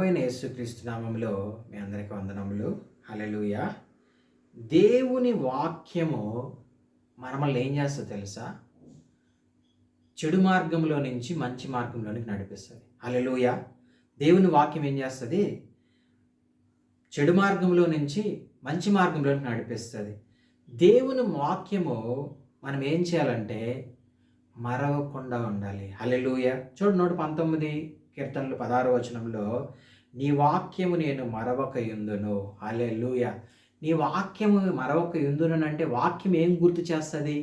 ప్రభువైన యేసుక్రీస్తు నామములో మీ అందరికీ వందనములు. హల్లెలూయా. దేవుని వాక్యము మనల్ని ఏం చేస్తుందో తెలుసా? చెడు మార్గంలో నుంచి మంచి మార్గంలోనికి నడిపిస్తుంది. హల్లెలూయా. దేవుని వాక్యం ఏం చేస్తుంది? చెడు మార్గంలో నుంచి మంచి మార్గంలోనికి నడిపిస్తుంది. దేవుని వాక్యము మనం ఏం చేయాలంటే మరవకుండా ఉండాలి. హల్లెలూయా. చూడు 119 కీర్తనలు 16వ వచనంలో, నీ వాక్యము నేను మరవక యుందును. హల్లెలూయా. నీ వాక్యము మరవక యుందును అంటే వాక్యం ఏం గుర్తు చేస్తుంది?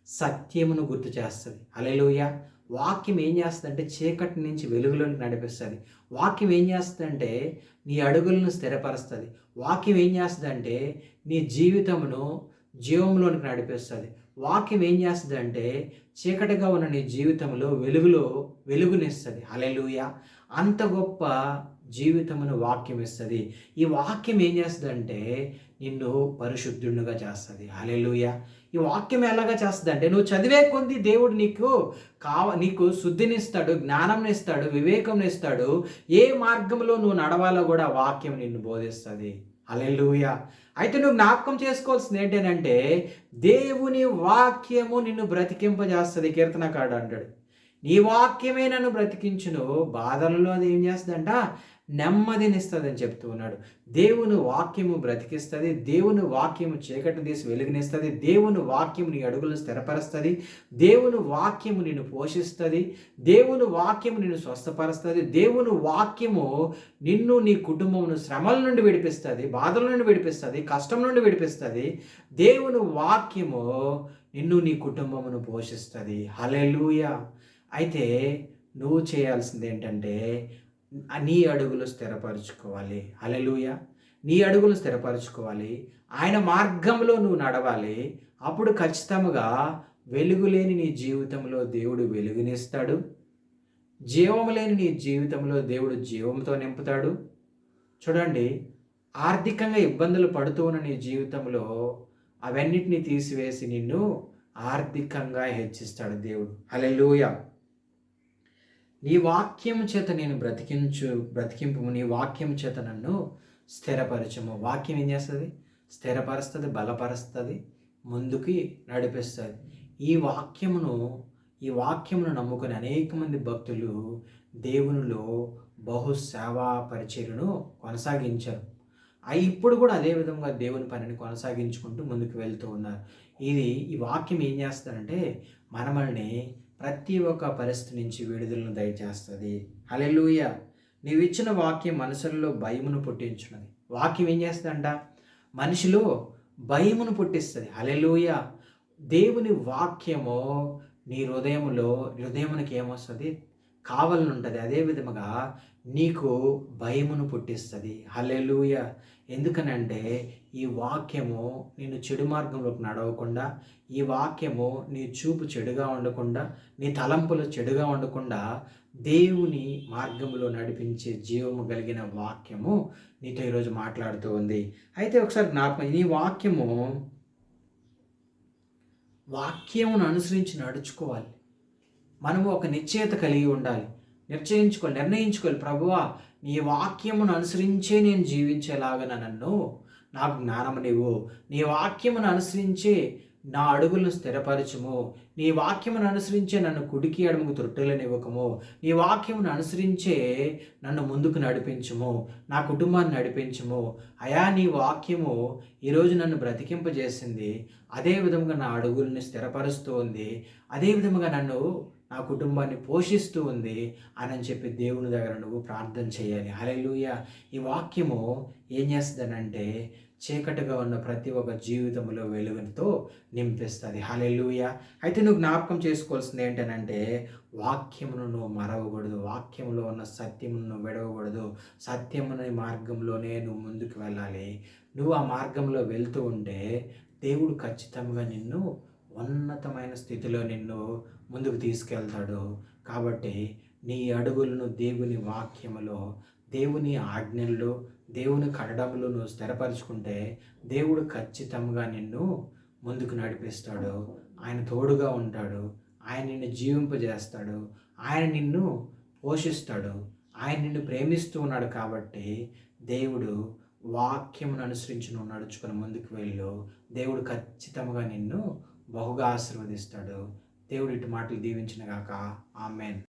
సత్యమును గుర్తు చేస్తుంది. హల్లెలూయా. వాక్యం ఏం చేస్తుందంటే చీకటి నుంచి వెలుగులోనికి నడిపిస్తుంది. వాక్యం ఏం చేస్తుందంటే నీ అడుగులను స్థిరపరుస్తుంది. వాక్యం ఏం చేస్తుందంటే నీ జీవితమును జీవంలోనికి నడిపిస్తుంది. వాక్యం ఏం చేస్తుందంటే చీకటిగా ఉన్న నీ జీవితంలో వెలుగునిస్తుంది. హల్లెలూయా. అంత గొప్ప జీవితమును వాక్యం ఇస్తుంది. ఈ వాక్యం ఏం చేస్తుందంటే నిన్ను పరిశుద్ధునిగా చేస్తుంది. హల్లెలూయా. ఈ వాక్యం ఎలాగా చేస్తుంది అంటే నువ్వు చదివే కొద్దీ దేవుడు నీకు శుద్ధినిస్తాడు, జ్ఞానంనిస్తాడు, వివేకంనిస్తాడు. ఏ మార్గంలో నువ్వు నడవాలో కూడా వాక్యం నిన్ను బోధిస్తుంది. హల్లెలూయా. అయితే నువ్వు జ్ఞాపకం చేసుకోవాల్సింది ఏంటంటే దేవుని వాక్యము నిన్ను బ్రతికింపజేస్తుంది. కీర్తనకారుడు అంటాడు, నీ వాక్యమే నన్ను బ్రతికించును, బాధలలో అది ఏం చేస్తుందంట నెమ్మదినిస్తుంది అని చెప్తూ ఉన్నాడు. దేవుని వాక్యము బ్రతికిస్తుంది. దేవుని వాక్యము చీకటి తీసి వెలుగునిస్తుంది. దేవుని వాక్యము నీ అడుగులను స్థిరపరుస్తుంది. దేవుని వాక్యము నిన్ను పోషిస్తుంది. దేవుని వాక్యము నిన్ను స్వస్థపరుస్తుంది. దేవుని వాక్యము నిన్ను నీ కుటుంబమును శ్రమల నుండి విడిపిస్తుంది, బాధల నుండి విడిపిస్తుంది, కష్టం నుండి విడిపిస్తుంది. దేవుని వాక్యము నిన్ను నీ కుటుంబమును పోషిస్తుంది. హల్లెలూయా. అయితే నువ్వు చేయాల్సింది ఏంటంటే నీ అడుగులు స్థిరపరచుకోవాలి. హల్లెలూయా. నీ అడుగులు స్థిరపరచుకోవాలి. ఆయన మార్గంలో నువ్వు నడవాలి. అప్పుడు ఖచ్చితంగా వెలుగు లేని నీ జీవితంలో దేవుడు వెలుగునిస్తాడు. జీవము లేని నీ జీవితంలో దేవుడు జీవంతో నింపుతాడు. చూడండి, ఆర్థికంగా ఇబ్బందులు పడుతూ ఉన్న నీ జీవితంలో అవన్నిటిని తీసివేసి నిన్ను ఆర్థికంగా హెచ్చిస్తాడు దేవుడు. హల్లెలూయా. నీ వాక్యం చేత నేను బ్రతికింపు, నీ వాక్యం చేత నన్ను స్థిరపరచము. వాక్యం ఏం చేస్తుంది? స్థిరపరుస్తుంది, బలపరుస్తుంది, ముందుకి నడిపిస్తుంది. ఈ వాక్యమును నమ్ముకుని అనేక మంది భక్తులు దేవునిలో బహు సేవా పరిచర్యను కొనసాగించారు. ఇప్పుడు కూడా అదే విధంగా దేవుని పనిని కొనసాగించుకుంటూ ముందుకు వెళ్తూ ఉన్నారు. ఈ వాక్యం ఏం చేస్తారంటే మనల్ని ప్రతి ఒక్క పరిస్థితి నుంచి విడుదలను దయచేస్తుంది. హల్లెలూయా. నీవు ఇచ్చిన వాక్యం మనుషుల్లో భయమును పుట్టించున్నది. వాక్యం ఏం చేస్తుందంట? మనిషిలో భయమును పుట్టిస్తుంది. హల్లెలూయా. దేవుని వాక్యము నీ హృదయమునికి ఏమొస్తుంది? కావాలని ఉంటుంది. అదే విధముగా నీకు భయమును పుట్టిస్తుంది. హల్లెలూయా. ఎందుకనంటే ఈ వాక్యము నిన్ను చెడు మార్గంలోకి నడవకుండా, ఈ వాక్యము నీ చూపు చెడుగా ఉండకుండా, నీ తలంపులు చెడుగా ఉండకుండా దేవుని మార్గంలో నడిపించే జీవము కలిగిన వాక్యము నీతో ఈరోజు మాట్లాడుతూ ఉంది. అయితే ఒకసారి జ్ఞాపకం, ఈ వాక్యమును అనుసరించి నడుచుకోవాలి. మనము ఒక నిశ్చయత కలిగి ఉండాలి. నిర్ణయించుకోవాలి, ప్రభువా నీ వాక్యమును అనుసరించే నేను జీవించేలాగా నాకు జ్ఞానమునివ్వు. నీ వాక్యమును అనుసరించే నా అడుగులను స్థిరపరచుము. నీ వాక్యమును అనుసరించే నన్ను కుడికి ఎడమకు త్రొట్టెలనివ్వకము. నీ వాక్యమును అనుసరించే నన్ను ముందుకు నడిపించుము, నా కుటుంబాన్ని నడిపించుము. అయా, నీ వాక్యము ఈరోజు నన్ను బ్రతికింపజేసింది, అదే విధంగా నా అడుగుల్ని స్థిరపరుస్తూ ఉంది, అదే విధంగా నా కుటుంబాన్ని పోషిస్తూ ఉంది అని చెప్పి దేవుని దగ్గర నువ్వు ప్రార్థన చేయాలి. హల్లెలూయా. ఈ వాక్యము ఏం చేస్తుందనంటే చీకటిగా ఉన్న ప్రతి ఒక్క జీవితంలో వెలుగుతో నింపిస్తుంది. హల్లెలూయా. అయితే నువ్వు జ్ఞాపకం చేసుకోవాల్సింది ఏంటనంటే వాక్యమును నువ్వు మరవకూడదు. వాక్యంలో ఉన్న సత్యమును నువ్వు విడవకూడదు. సత్యముని మార్గంలోనే నువ్వు ముందుకు వెళ్ళాలి. నువ్వు ఆ మార్గంలో వెళ్తూ ఉంటే దేవుడు ఖచ్చితంగా నిన్ను ఉన్నతమైన స్థితిలో నిన్ను ముందుకు తీసుకెళ్తాడు. కాబట్టి నీ అడుగులను దేవుని వాక్యములో, దేవుని ఆజ్ఞల్లో, దేవుని కట్టడములో నువ్వు స్థిరపరచుకుంటే దేవుడు ఖచ్చితంగా నిన్ను ముందుకు నడిపిస్తాడు. ఆయన తోడుగా ఉంటాడు. ఆయన నిన్ను జీవింపజేస్తాడు. ఆయన నిన్ను పోషిస్తాడు. ఆయన నిన్ను ప్రేమిస్తూ ఉన్నాడు కాబట్టి దేవుడు వాక్యమును అనుసరించి నువ్వు నడుచుకొని ముందుకు వెళ్ళు. దేవుడు ఖచ్చితంగా నిన్ను బహుగా ఆశీర్వదిస్తాడు. దేవుడు ఇటు మాటలు దీవించిన గాక. ఆమేన్.